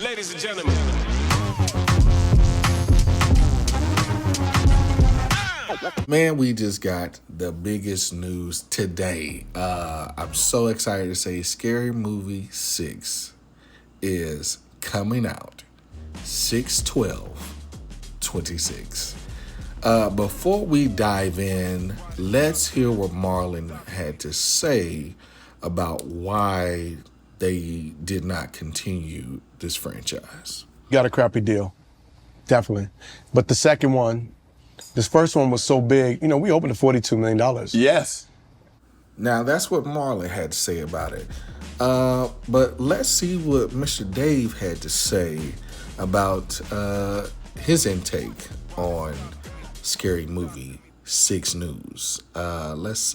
Ladies and gentlemen. Man, we just got the biggest news today. I'm so excited to say Scary Movie 6 is coming out 6/12/26. Before we dive in, let's hear what Marlon had to say about why they did not continue this franchise. Got a crappy deal, definitely. But the second one, this first one was so big, we opened at $42 million. Yes. Now, that's what Marlon had to say about it. But let's see what Mr. Dave had to say about his intake on Scary Movie 6 news. Let's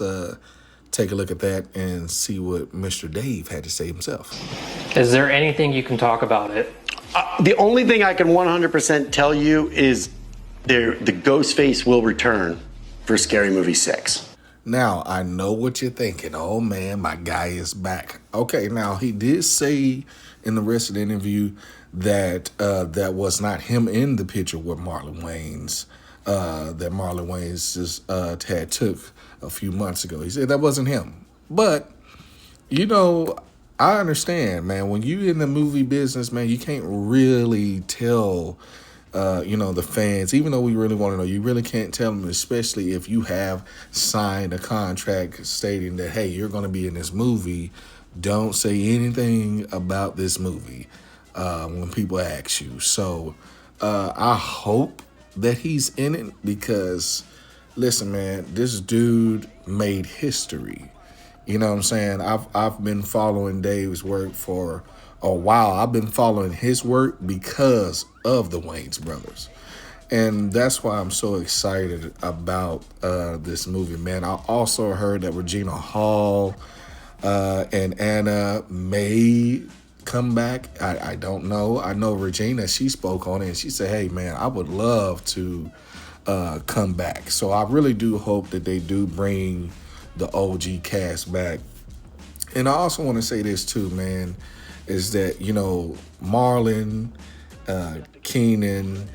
take a look at that and see what Mr. Dave had to say himself. Is there anything you can talk about it? The only thing I can 100% tell you is the ghost face will return for Scary Movie 6. Now, I know what you're thinking. Oh, man, my guy is back. Okay, now, he did say in the rest of the interview that that was not him in the picture with Marlon Wayans, that Marlon Wayans just had took a few months ago. He said that wasn't him. But, I understand, man. When you in the movie business, man, you can't really tell the fans, even though we really want to know, you really can't tell them, especially if you have signed a contract stating that, hey, you're going to be in this movie. Don't say anything about this movie when people ask you. So I hope that he's in it because, listen, man, this dude made history. You know what I'm saying? I've been following Dave's work for a while. I've been following his work because of the Wayans brothers. And that's why I'm so excited about this movie, man. I also heard that Regina Hall and Anna may come back. I don't know. I know Regina, she spoke on it and she said, hey, man, I would love to come back. So I really do hope that they do bring the OG cast back. And I also want to say this too, man, is that, Marlon, Keenan,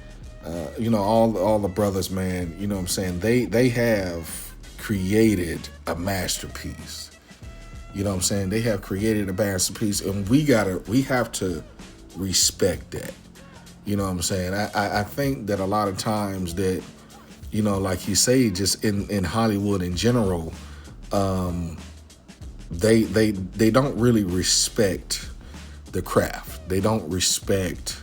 all the brothers, man, you know what I'm saying? They have created a masterpiece. You know what I'm saying? They have created a masterpiece, and we have to respect that. You know what I'm saying? I think that a lot of times that, like you say, just in Hollywood in general, they don't really respect the craft. They don't respect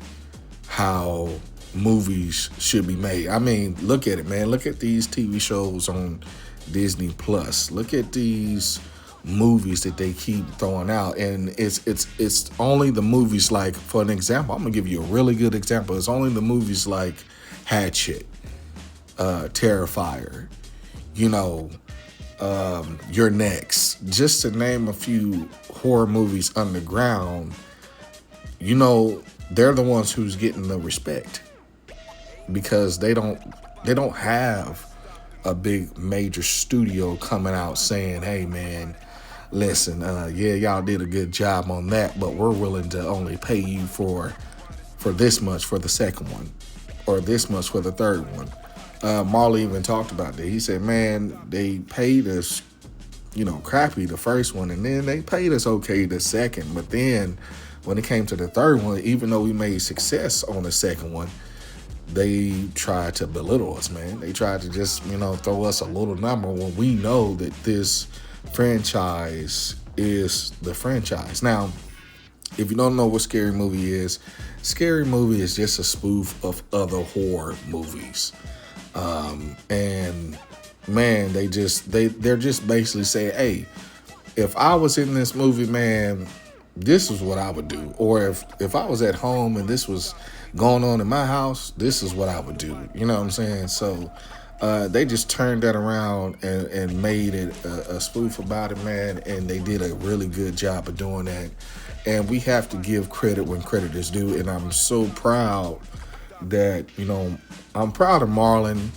how movies should be made. I mean, look at it, man. Look at these TV shows on Disney Plus. Look at these movies that they keep throwing out, and it's only the movies like, for an example, I'm gonna give you a really good example. It's only the movies like Hatchet, Terrifier, You're Next, just to name a few horror movies underground. They're the ones who's getting the respect because they don't have a big major studio coming out saying, hey, man, listen, y'all did a good job on that, but we're willing to only pay you for this much for the second one or this much for the third one. Marley even talked about that. He said, man, they paid us, crappy the first one, and then they paid us okay the second. But then when it came to the third one, even though we made success on the second one, they tried to belittle us, man. They tried to just, throw us a little number when we know that this franchise is the franchise. Now, if you don't know what Scary Movie is just a spoof of other horror movies. And man, they're just basically saying, hey, if I was in this movie, man, this is what I would do. Or if I was at home and this was going on in my house, this is what I would do. You know what I'm saying? So they just turned that around and made it a spoof about it, man. And they did a really good job of doing that. And we have to give credit when credit is due. And I'm so proud that, I'm proud of Marlon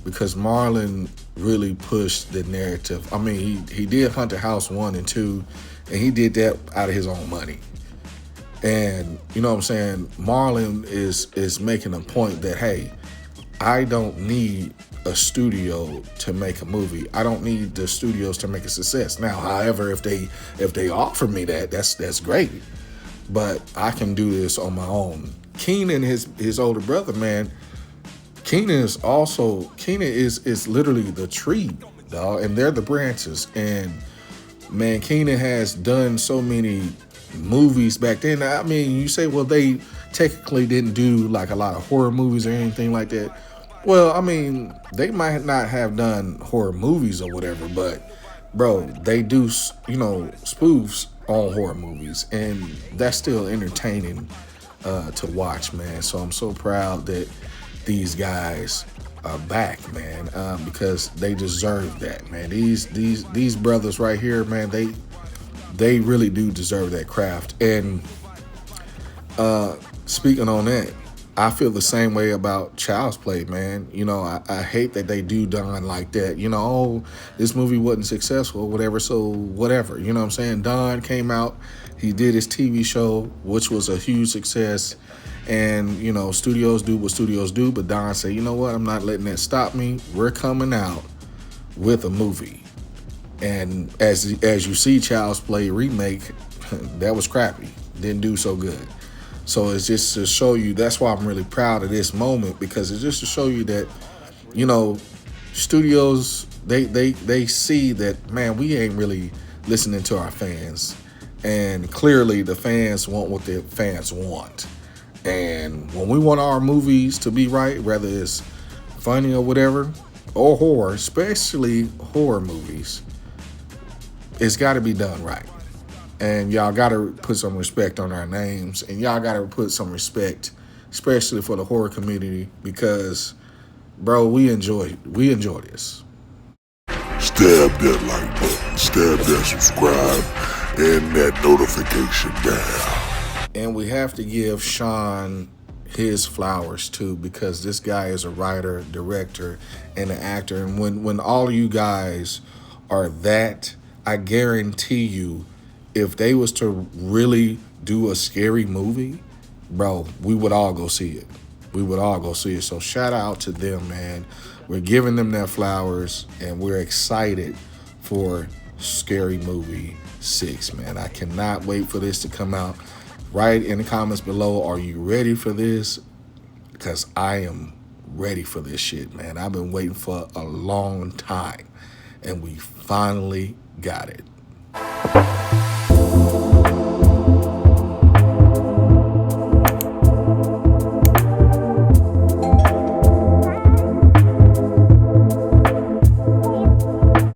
because Marlon really pushed the narrative. I mean, he did Haunted House 1 and 2, and he did that out of his own money. And you know what I'm saying? Marlon is making a point that, hey, I don't need a studio to make a movie. I don't need the studios to make a success. Now, however, if they offer me that, that's great. But I can do this on my own. Keenan, his older brother, man, Keenan is literally the tree, dog, and they're the branches. And man, Keenan has done so many movies back then. I mean, you say, well, they technically didn't do like a lot of horror movies or anything like that. Well, I mean, they might not have done horror movies or whatever, but bro, they do, spoofs on horror movies, and that's still entertaining to watch, man. So I'm so proud that these guys are back, man, because they deserve that, man. These brothers right here, man, they really do deserve that craft. And speaking on that, I feel the same way about Child's Play, man. You know, I hate that they do Don like that. You know, oh, this movie wasn't successful, whatever, so whatever. You know what I'm saying? Don came out, he did his TV show, which was a huge success. And, you know, studios do what studios do, but Don said, you know what, I'm not letting that stop me. We're coming out with a movie. And as you see, Child's Play remake, that was crappy. Didn't do so good. So it's just to show you, that's why I'm really proud of this moment, because it's just to show you that, you know, studios, they see that, man, we ain't really listening to our fans. And clearly the fans want what the fans want. And when we want our movies to be right, whether it's funny or whatever, or horror, especially horror movies, it's got to be done right. And y'all got to put some respect on our names. And y'all got to put some respect, especially for the horror community, because, bro, we enjoy this. Stab that like button, stab that subscribe, and that notification bell. And we have to give Sean his flowers too, because this guy is a writer, director, and an actor. And when all of you guys are that, I guarantee you, if they was to really do a scary movie, bro, we would all go see it. We would all go see it. So shout out to them, man. We're giving them their flowers, and we're excited for Scary Movie 6, man. I cannot wait for this to come out. Write in the comments below, are you ready for this? Because I am ready for this shit, man. I've been waiting for a long time, and we finally got it.